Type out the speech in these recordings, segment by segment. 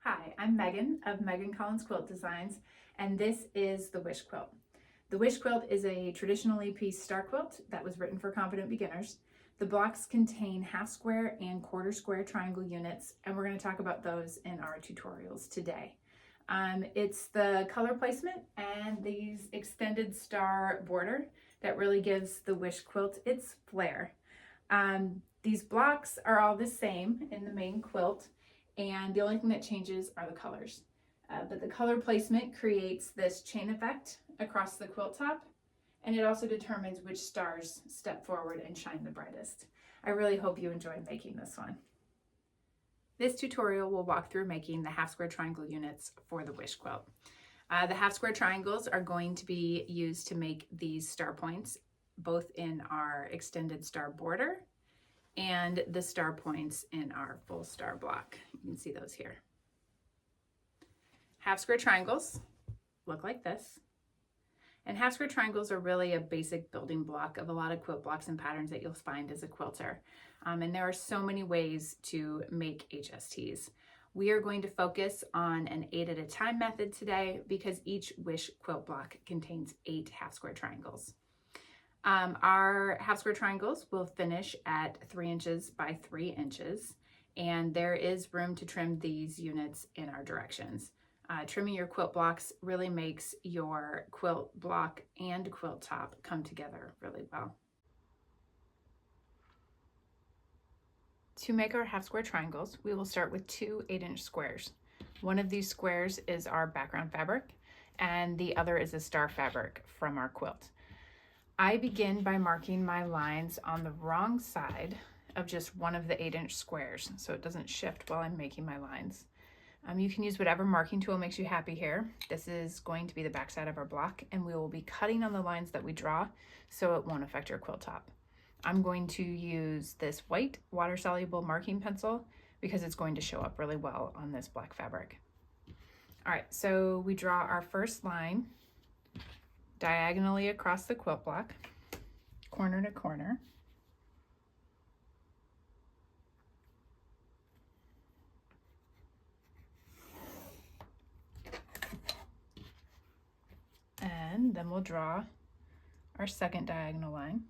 Hi, I'm Megan of Megan Collins Quilt Designs, and this is the Wish Quilt. The Wish Quilt is a traditionally pieced star quilt that was written for confident beginners. The blocks contain half square and quarter square triangle units, and we're going to talk about those in our tutorials today. It's the color placement and these extended star border that really gives the Wish Quilt its flair. These blocks are all the same in the main quilt, and the only thing that changes are the colors. But the color placement creates this chain effect across the quilt top, and it also determines which stars step forward and shine the brightest. I really hope you enjoyed making this one. This tutorial will walk through making the half square triangle units for the Wish Quilt. The half square triangles are going to be used to make these star points, both in our extended star border and the star points in our full star block. You can see those here. Half square triangles look like this. And half square triangles are really a basic building block of a lot of quilt blocks and patterns that you'll find as a quilter. And there are so many ways to make HSTs. We are going to focus on an 8 at a time method today because each Wish quilt block contains 8 half square triangles. Our half square triangles will finish at 3 inches by 3 inches, and there is room to trim these units in our directions. Trimming your quilt blocks really makes your quilt block and quilt top come together really well. To make our half square triangles, we will start with 2 8-inch squares. One of these squares is our background fabric, and the other is a star fabric from our quilt. I begin by marking my lines on the wrong side of just one of the 8-inch squares so it doesn't shift while I'm making my lines. You can use whatever marking tool makes you happy here. This is going to be the back side of our block, and we will be cutting on the lines that we draw so it won't affect your quilt top. I'm going to use this white water-soluble marking pencil because it's going to show up really well on this black fabric. All right, so we draw our first line diagonally across the quilt block, corner to corner. And then we'll draw our second diagonal line.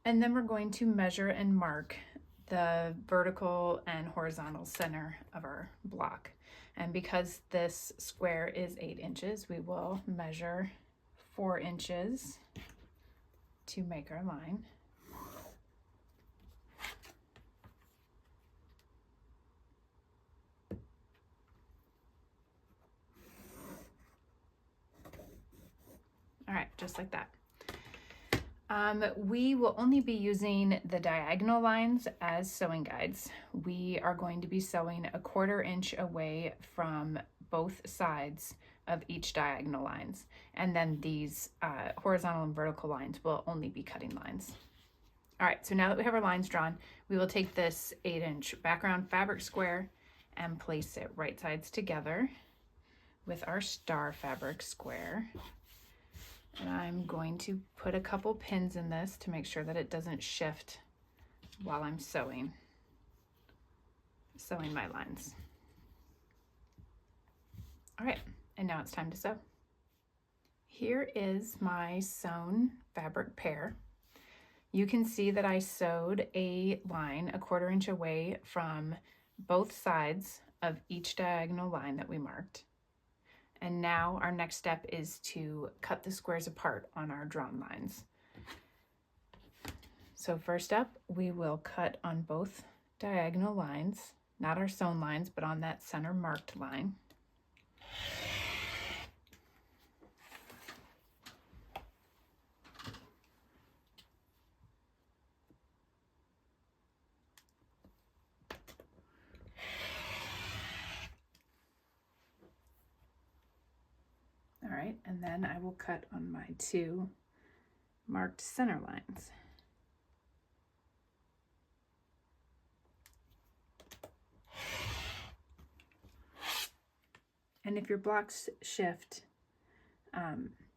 And then we're going to measure and mark the vertical and horizontal center of our block. And because this square is 8 inches, we will measure 4 inches to make our line. All right, just like that. We will only be using the diagonal lines as sewing guides. We are going to be sewing a 1/4 inch away from both sides of each diagonal lines. And then these horizontal and vertical lines will only be cutting lines. All right, so now that we have our lines drawn, we will take this 8-inch background fabric square and place it right sides together with our star fabric square. And I'm going to put a couple pins in this to make sure that it doesn't shift while I'm sewing my lines. All right, and now it's time to sew. Here is my sewn fabric pair. You can see that I sewed a line a 1/4 inch away from both sides of each diagonal line that we marked. And now our next step is to cut the squares apart on our drawn lines. So first up, we will cut on both diagonal lines, not our sewn lines, but on that center marked line. All right, and then I will cut on my 2 marked center lines. And if your blocks shift,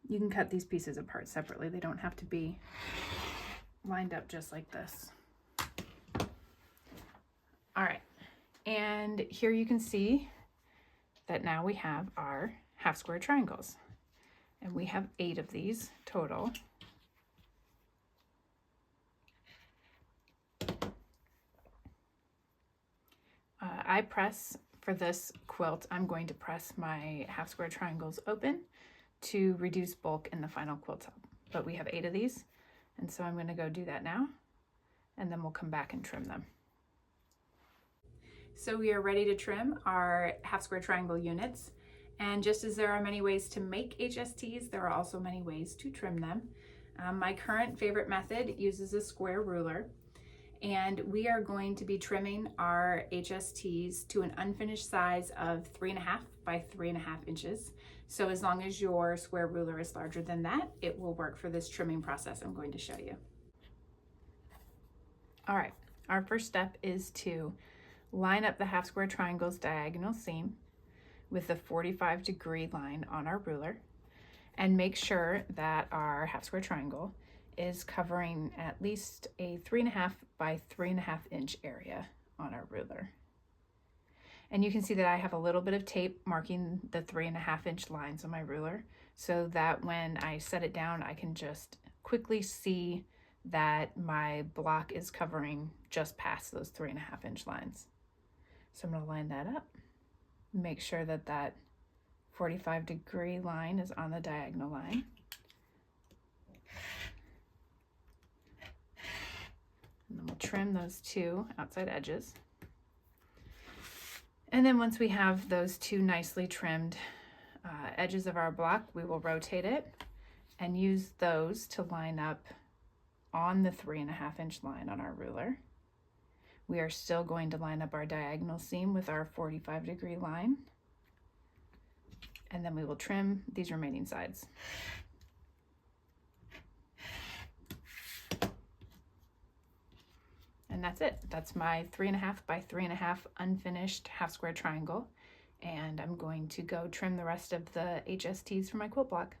You can cut these pieces apart separately. They don't have to be lined up just like this. All right, and here you can see that now we have our half square triangles, and we have 8 of these total. I press, for this quilt, I'm going to press my half square triangles open to reduce bulk in the final quilt top. But we have 8 of these, and so I'm going to go do that now, and then we'll come back and trim them. So we are ready to trim our half square triangle units, and just as there are many ways to make HSTs, there are also many ways to trim them. My current favorite method uses a square ruler, and we are going to be trimming our HSTs to an unfinished size of 3.5 by 3.5 inches. So as long as your square ruler is larger than that, it will work for this trimming process I'm going to show you. All right, our first step is to line up the half square triangle's diagonal seam with the 45-degree line on our ruler, and make sure that our half square triangle is covering at least a 3.5 by 3.5 inch area on our ruler. And you can see that I have a little bit of tape marking the 3.5 inch lines on my ruler, so that when I set it down, I can just quickly see that my block is covering just past those 3.5 inch lines. So I'm going to line that up, make sure that that 45-degree line is on the diagonal line. And then we'll trim those 2 outside edges. And then once we have those 2 nicely trimmed edges of our block, we will rotate it and use those to line up on the 3.5 inch line on our ruler. We are still going to line up our diagonal seam with our 45-degree line, and then we will trim these remaining sides. And that's it. That's my 3.5 by 3.5 unfinished half square triangle, and I'm going to go trim the rest of the HSTs for my quilt block.